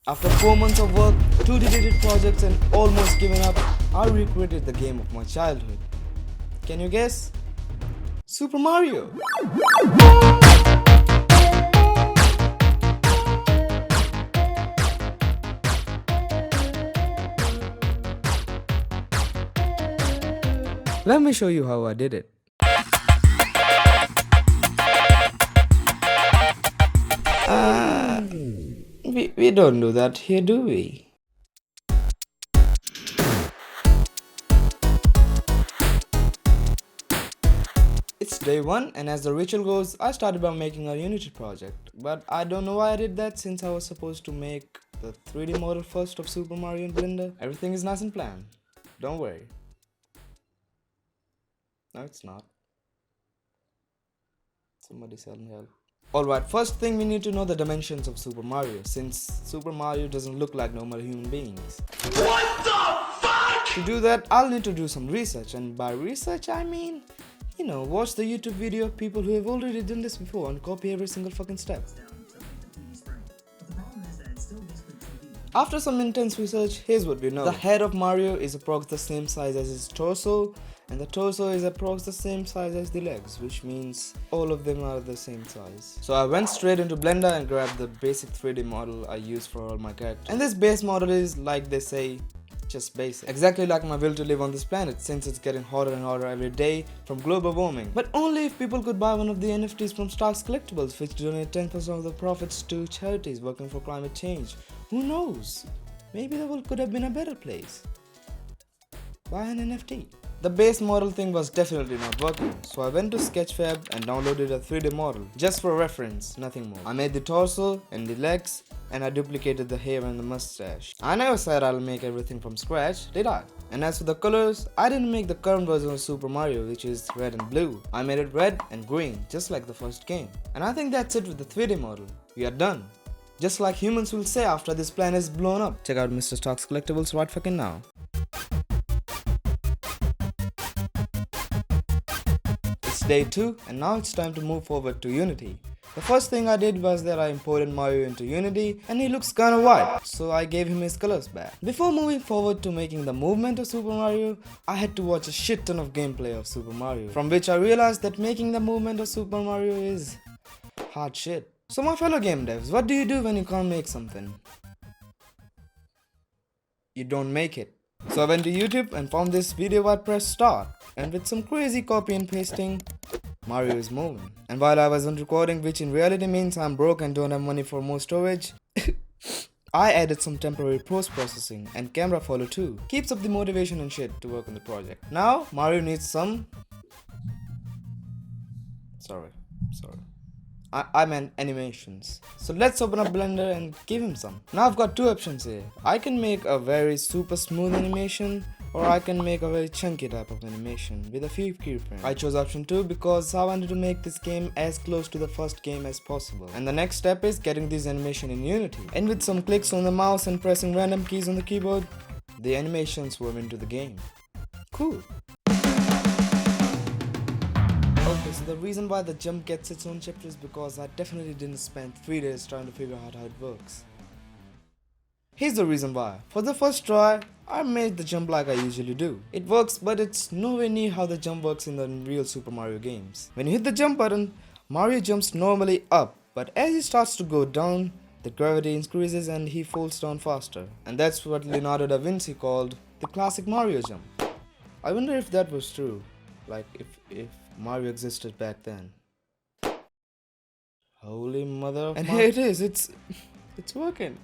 After 4 months of work, 2 deleted projects and almost giving up, I recreated the game of my childhood. Can you guess? Super Mario! Let me show you how I did it. We don't do that here, do we? It's day 1 and as the ritual goes, I started by making a Unity project. But I don't know why I did that since I was supposed to make the 3D model first of Super Mario in Blender. Everything is nice and planned. Don't worry. No, it's not. Somebody send help. Alright, first thing we need to know the dimensions of Super Mario, since Super Mario doesn't look like normal human beings. What the fuck? To do that, I'll need to do some research, and by research I mean, watch the YouTube video of people who have already done this before and copy every single fucking step. After some intense research, here's what we know. The head of Mario is approx the same size as his torso, and the torso is approx the same size as the legs, which means all of them are the same size. So I went straight into Blender and grabbed the basic 3D model I use for all my characters. And this base model is, like they say, just basic. Exactly like my will to live on this planet, since it's getting hotter and hotter every day from global warming. But only if people could buy one of the NFTs from Stark's Collectibles, which donate 10% of the profits to charities working for climate change. Who knows? Maybe the world could have been a better place. Buy an NFT. The base model thing was definitely not working, so I went to Sketchfab and downloaded a 3D model, just for reference, nothing more. I made the torso and the legs, and I duplicated the hair and the mustache. I never said I'll make everything from scratch, did I? And as for the colors, I didn't make the current version of Super Mario, which is red and blue. I made it red and green, just like the first game. And I think that's it with the 3D model. We are done. Just like humans will say after this planet is blown up. Check out Mr. Stark's Collectibles right fucking now. It's day 2 and now it's time to move forward to Unity. The first thing I did was that I imported Mario into Unity and he looks kinda white, so I gave him his colors back. Before moving forward to making the movement of Super Mario, I had to watch a shit ton of gameplay of Super Mario, from which I realized that making the movement of Super Mario is hard shit. So my fellow game devs, what do you do when you can't make something? You don't make it. So I went to YouTube and found this video where I pressed start, and with some crazy copy and pasting, Mario is moving. And while I wasn't recording, which in reality means I'm broke and don't have money for more storage, I added some temporary post-processing and camera follow too. Keeps up the motivation and shit to work on the project. Now Mario needs some... Sorry. I meant animations. So let's open up Blender and give him some. Now I've got two options here. I can make a very super smooth animation, or I can make a very chunky type of animation with a few keyframes. I chose option 2 because I wanted to make this game as close to the first game as possible. And the next step is getting this animation in Unity. And with some clicks on the mouse and pressing random keys on the keyboard, the animations swarm into the game. Cool. Okay, so the reason why the jump gets its own chapter is because I definitely didn't spend 3 days trying to figure out how it works. Here's the reason why. For the first try, I made the jump like I usually do. It works, but it's nowhere near how the jump works in the real Super Mario games. When you hit the jump button, Mario jumps normally up, but as he starts to go down, the gravity increases and he falls down faster. And that's what Leonardo da Vinci called the classic Mario jump. I wonder if that was true, like if Mario existed back then. Holy mother of... And here it is, it's working.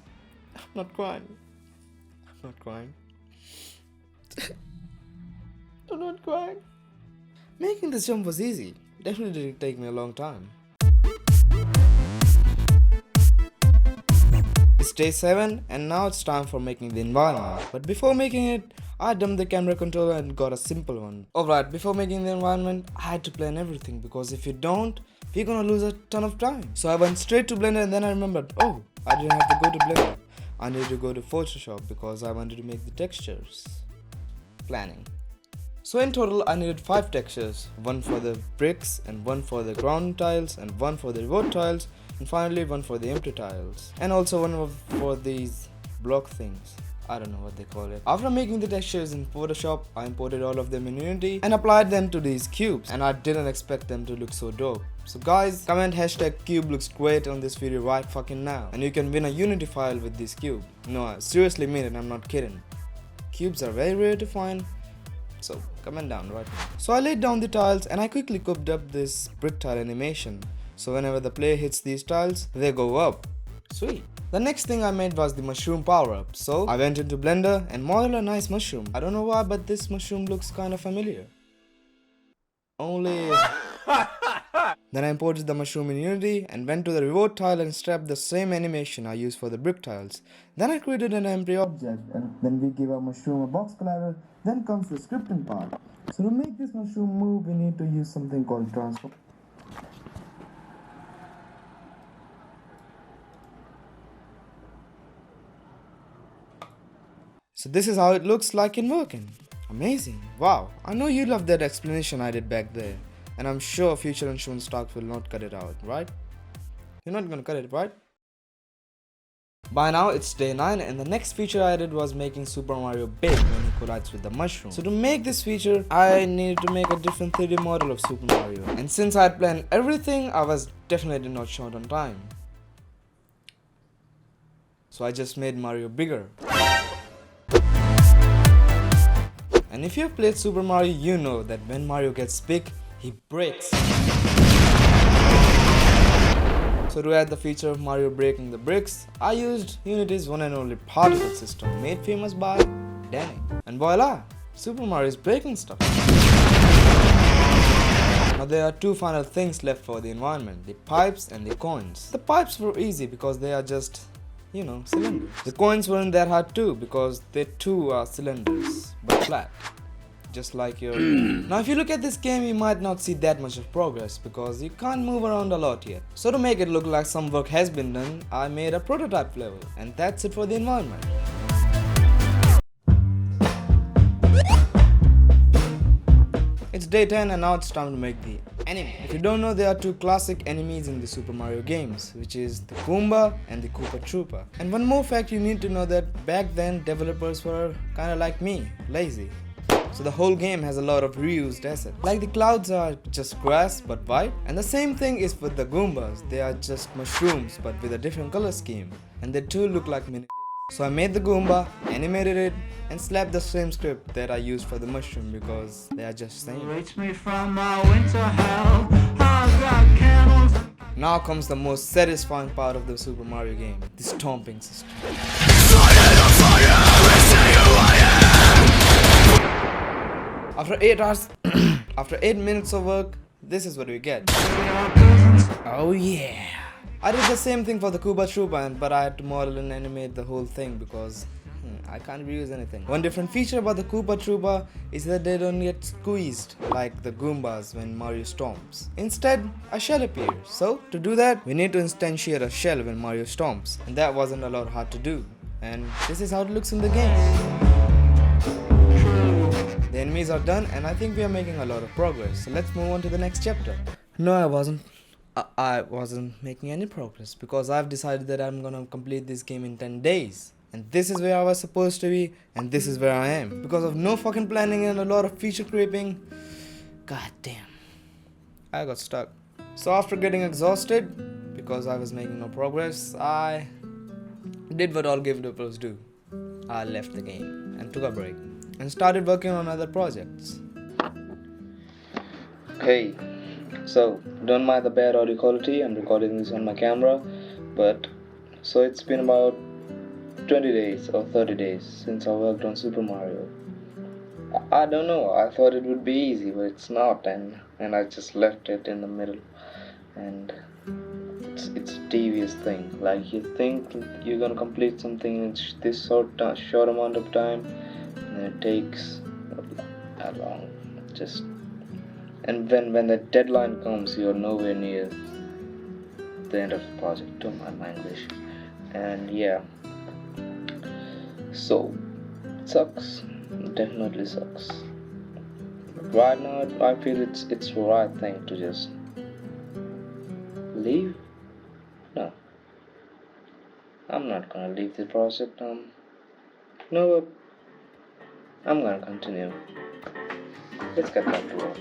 I'm not crying. I'm not crying. Making this jump was easy. Definitely didn't take me a long time. It's day 7 and now it's time for making the environment. But before making it, I dumped the camera controller and got a simple one. Alright, before making the environment, I had to plan everything because if you don't, we're gonna lose a ton of time. So I went straight to Blender and then I remembered, oh, I didn't have to go to Blender. I needed to go to Photoshop because I wanted to make the textures. Planning. So in total I needed 5 textures, one for the bricks and one for the ground tiles and one for the road tiles and finally one for the empty tiles. And also one for these block things. I don't know what they call it. After making the textures in Photoshop, I imported all of them in Unity and applied them to these cubes, and I didn't expect them to look so dope. So guys, comment #cube looks great on this video right fucking now, and you can win a Unity file with this cube. No, I seriously mean it, I'm not kidding. Cubes are very rare to find, so comment down right now. So I laid down the tiles and I quickly cooked up this brick tile animation. So whenever the player hits these tiles, they go up. Sweet. The next thing I made was the mushroom power-up. So I went into Blender and modeled a nice mushroom. I don't know why, but this mushroom looks kind of familiar. Only... Then I imported the mushroom in Unity and went to the reward tile and strapped the same animation I used for the brick tiles. Then I created an empty object, and then we give our mushroom a box collider. Then comes the scripting part. So to make this mushroom move, we need to use something called transform. So this is how it looks like in working. Amazing. Wow. I know you loved that explanation I did back there. And I'm sure future Anshuman stocks will not cut it out, right? You're not gonna cut it, right? By now it's day 9 and the next feature I did was making Super Mario big when he collides with the mushroom. So to make this feature, I needed to make a different 3D model of Super Mario. And since I had planned everything, I was definitely not short on time. So I just made Mario bigger. And if you have played Super Mario, you know that when Mario gets big, he breaks. So to add the feature of Mario breaking the bricks, I used Unity's one and only particle system made famous by Dani. And voila, Super Mario is breaking stuff. Now there are two final things left for the environment, the pipes and the coins. The pipes were easy because they are just, you know, cylinders. The coins weren't that hard too because they too are cylinders, but flat. Just like your... Now if you look at this game, you might not see that much of progress because you can't move around a lot yet. So to make it look like some work has been done, I made a prototype level, and that's it for the environment. It's day 10 and now it's time to make the enemy. If you don't know, there are two classic enemies in the Super Mario games, which is the Goomba and the Koopa Troopa. And one more fact you need to know, that back then developers were kinda like me, lazy. So the whole game has a lot of reused assets. Like the clouds are just grass but white, and the same thing is with the Goombas. They are just mushrooms but with a different color scheme, and they too look like mini. So I made the Goomba, animated it, and slapped the same script that I used for the mushroom because they are just same. Me from my winter hell. I've got candles. Now comes the most satisfying part of the Super Mario game, the stomping system. After 8 hours, after 8 minutes of work, this is what we get. Oh yeah! I did the same thing for the Koopa Troopa, but I had to model and animate the whole thing because I can't reuse anything. One different feature about the Koopa Troopa is that they don't get squeezed like the Goombas when Mario stomps. Instead, a shell appears. So to do that, we need to instantiate a shell when Mario stomps, and that wasn't a lot hard to do. And this is how it looks in the game. The enemies are done and I think we are making a lot of progress. So let's move on to the next chapter. No, I wasn't. I wasn't making any progress because I've decided that I'm gonna complete this game in 10 days. And this is where I was supposed to be, and this is where I am. Because of no fucking planning and a lot of feature creeping. God damn. I got stuck. So after getting exhausted, because I was making no progress, I did what all game developers do. I left the game and took a break and started working on other projects. Hey, so don't mind the bad audio quality, I'm recording this on my camera, but so it's been about 20 days or 30 days since I worked on Super Mario. I don't know, I thought it would be easy, but it's not, and I just left it in the middle, and it's a tedious thing. Like, you think you're gonna complete something in this short amount of time, and it takes that long. And when the deadline comes, you're nowhere near the end of the project. Don't mind my English. And yeah, so it sucks. It definitely sucks. But right now, I feel it's the right thing to just leave. No. I'm not gonna leave the project. No, but I'm gonna continue. Let's get back to work.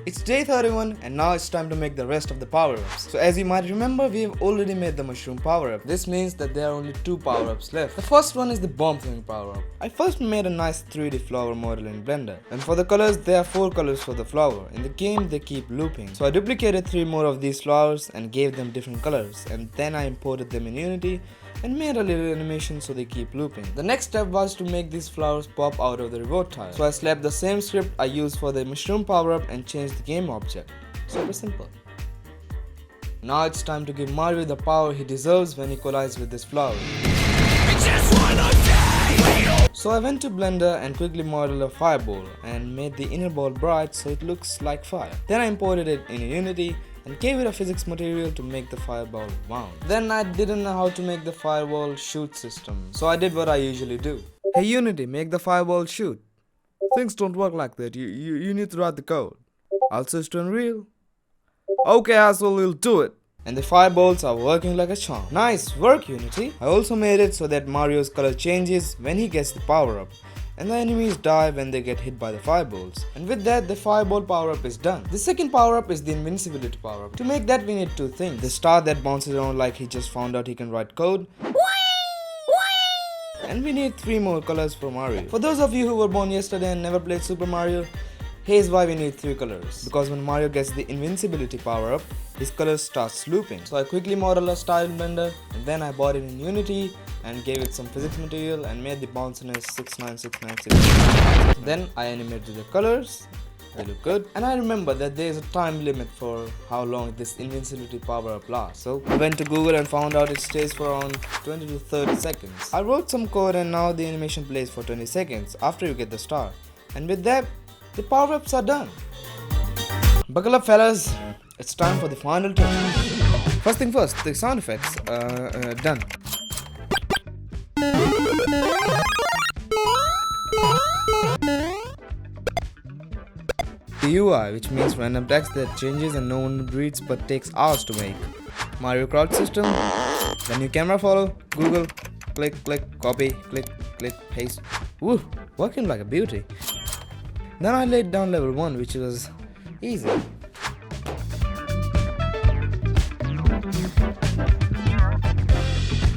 It's day 31 and now it's time to make the rest of the power-ups. So as you might remember, we have already made the mushroom power-up. This means that there are only 2 power-ups left. The first one is the bomb throwing power-up. I first made a nice 3D flower model in Blender. And for the colors, there are 4 colors for the flower. In the game, they keep looping. So I duplicated 3 more of these flowers and gave them different colors. And then I imported them in Unity and made a little animation so they keep looping. The next step was to make these flowers pop out of the reward tile. So I slapped the same script I used for the mushroom power-up and changed the game object. Super simple. Now it's time to give Mario the power he deserves when he collides with this flower. So I went to Blender and quickly modeled a fireball and made the inner ball bright so it looks like fire. Then I imported it in Unity and gave it a physics material to make the fireball wound. Then I didn't know how to make the fireball shoot system, so I did what I usually do. Hey Unity, make the fireball shoot. Things don't work like that, you need to write the code. I'll switch to Unreal. Okay asshole, we'll do it. And the fireballs are working like a charm. Nice work Unity. I also made it so that Mario's color changes when he gets the power up. And the enemies die when they get hit by the fireballs. And with that, the fireball power-up is done. The second power-up is the invincibility power-up. To make that, we need 2 things. The star that bounces around like he just found out he can write code. And we need 3 more colors for Mario. For those of you who were born yesterday and never played Super Mario, here's why we need 3 colors. Because when Mario gets the invincibility power-up, his colors starts looping. So I quickly modeled a star in Blender and then I bought it in Unity and gave it some physics material and made the bounciness 696969. Then I animated the colors, they look good. And I remember that there is a time limit for how long this invincibility power-up lasts. So I went to Google and found out it stays for around 20 to 30 seconds. I wrote some code and now the animation plays for 20 seconds after you get the star. And with that, the power-ups are done. Buckle up fellas, it's time for the final touch. First thing first, the sound effects, done. The UI, which means random text that changes and no one reads but takes hours to make. Mario Crowd system, the new camera follow, Google, click, click, copy, click, click, paste. Woo, working like a beauty. Then I laid down level 1, which was easy.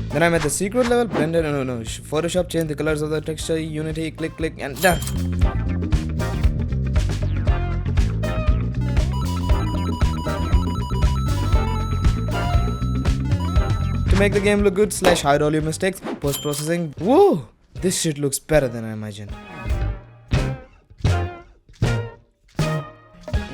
Then I'm at the secret level, Blender, Photoshop, change the colors of the texture, Unity, click, click, and done. To make the game look good, hide all your mistakes, post-processing. Whoa! This shit looks better than I imagined.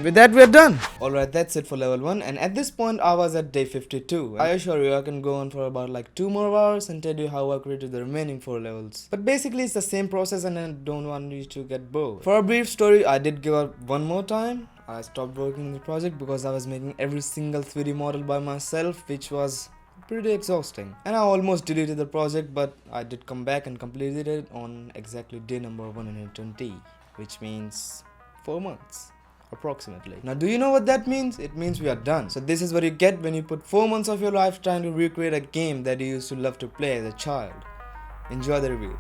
With that, we're done. Alright, that's it for level 1, and at this point I was at day 52. I assure you I can go on for about like 2 more hours and tell you how I created the remaining 4 levels. But basically it's the same process and I don't want you to get bored. For a brief story, I did give up one more time. I stopped working on the project because I was making every single 3D model by myself, which was pretty exhausting. And I almost deleted the project, but I did come back and completed it on exactly day number 120, which means 4 months. Approximately. Now do you know what that means? It means we are done. So this is what you get when you put 4 months of your life trying to recreate a game that you used to love to play as a child. Enjoy the review.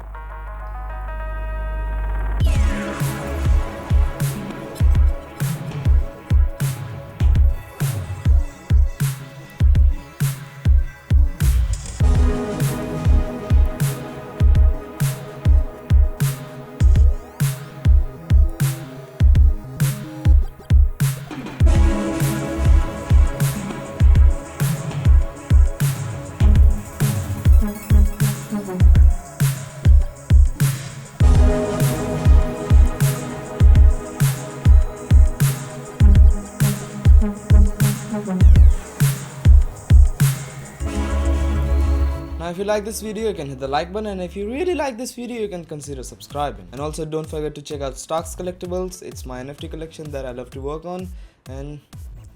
Now if you like this video, you can hit the like button, and if you really like this video, you can consider subscribing. And also don't forget to check out Stark's Collectibles. It's my NFT collection that I love to work on, and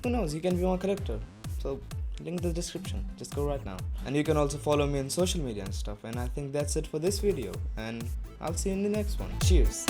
who knows, you can be my collector. So link in the description, just go right now. And you can also follow me on social media and stuff. And I think that's it for this video, and I'll see you in the next one. Cheers.